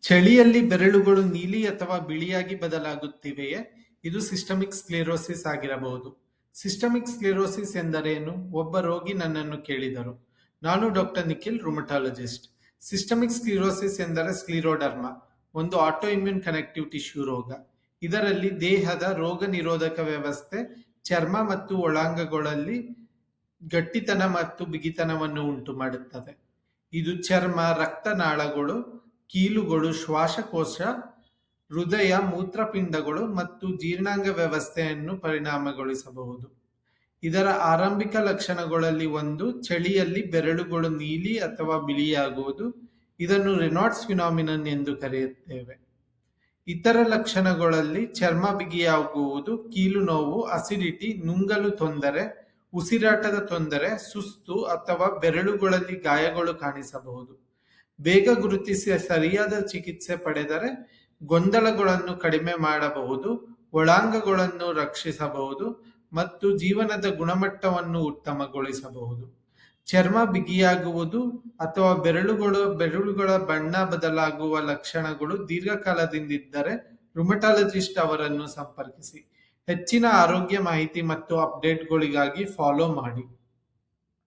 ಚಳಿಯಲ್ಲಿ ಬೆರಳುಗಳು ನೀಲಿ ಅಥವಾ ಬಿಳಿಯಾಗಿ ಬದಲಾಗುತ್ತಿವೆಯೇ? ಇದು ಸಿಸ್ಟಮಿಕ್ ಸ್ಕ್ಲೆರೋಸಿಸ್ ಆಗಿರಬಹುದು. ಸಿಸ್ಟಮಿಕ್ ಸ್ಕ್ಲೆರೋಸಿಸ್ ಎಂದರೇನು? ಒಬ್ಬ ರೋಗಿ ನನ್ನನ್ನು ಕೇಳಿದರು. ನಾನು ಡಾಕ್ಟರ್ ನಿಖಿಲ್, ರುಮಟಾಲಜಿಸ್ಟ್. ಸಿಸ್ಟಮಿಕ್ ಸ್ಕ್ಲಿರೋಸಿಸ್ ಎಂದರೆ ಸ್ಕ್ಲಿರೋಡರ್ಮಾ, ಒಂದು ಆಟೋಇಮ್ಯೂನ್ ಕನೆಕ್ಟಿವ್ ಟಿಶ್ಯೂ ರೋಗ. ಇದರಲ್ಲಿ ದೇಹದ ರೋಗ ನಿರೋಧಕ ವ್ಯವಸ್ಥೆ ಚರ್ಮ ಮತ್ತು ಒಳಾಂಗಗಳಲ್ಲಿ ಗಟ್ಟಿತನ ಮತ್ತು ಬಿಗಿತನವನ್ನು ಉಂಟು ಮಾಡುತ್ತದೆ. ಇದು ಚರ್ಮ, ರಕ್ತನಾಳಗಳು, ಕೀಲುಗಳು, ಶ್ವಾಸಕೋಶ, ಹೃದಯ, ಮೂತ್ರಪಿಂಡಗಳು ಮತ್ತು ಜೀರ್ಣಾಂಗ ವ್ಯವಸ್ಥೆಯನ್ನು ಪರಿಣಾಮಗೊಳಿಸಬಹುದು. ಇದರ ಆರಂಭಿಕ ಲಕ್ಷಣಗಳಲ್ಲಿ ಒಂದು ಚಳಿಯಲ್ಲಿ ಬೆರಳುಗಳು ನೀಲಿ ಅಥವಾ ಬಿಳಿಯಾಗುವುದು. ಇದನ್ನು ರೆನಾಲ್ಡ್ಸ್ ಫಿನಾಮಿನನ್ ಎಂದು ಕರೆಯುತ್ತೇವೆ. ಇತರ ಲಕ್ಷಣಗಳಲ್ಲಿ ಚರ್ಮ ಬಿಗಿಯಾಗುವುದು, ಕೀಲು ನೋವು, ಅಸಿಡಿಟಿ, ನುಂಗಲು ತೊಂದರೆ, ಉಸಿರಾಟದ ತೊಂದರೆ, ಸುಸ್ತು ಅಥವಾ ಬೆರಳುಗಳಲ್ಲಿ ಗಾಯಗಳು ಕಾಣಿಸಬಹುದು. ಬೇಗ ಗುರುತಿಸಿ ಸರಿಯಾದ ಚಿಕಿತ್ಸೆ ಪಡೆದರೆ ಗೊಂದಲಗಳನ್ನು ಕಡಿಮೆ ಮಾಡಬಹುದು, ಒಳಾಂಗಗಳನ್ನು ರಕ್ಷಿಸಬಹುದು ಮತ್ತು ಜೀವನದ ಗುಣಮಟ್ಟವನ್ನು ಉತ್ತಮಗೊಳಿಸಬಹುದು. ಚರ್ಮ ಬಿಗಿಯಾಗುವುದು ಅಥವಾ ಬೆರಳುಗಳ ಬಣ್ಣ ಬದಲಾಗುವ ಲಕ್ಷಣಗಳು ದೀರ್ಘಕಾಲದಿಂದಿದ್ದರೆ ರುಮಟಾಲಜಿಸ್ಟ್ ಅವರನ್ನು ಸಂಪರ್ಕಿಸಿ. ಹೆಚ್ಚಿನ ಆರೋಗ್ಯ ಮಾಹಿತಿ ಮತ್ತು ಅಪ್ಡೇಟ್ಗಳಿಗಾಗಿ ಫಾಲೋ ಮಾಡಿ.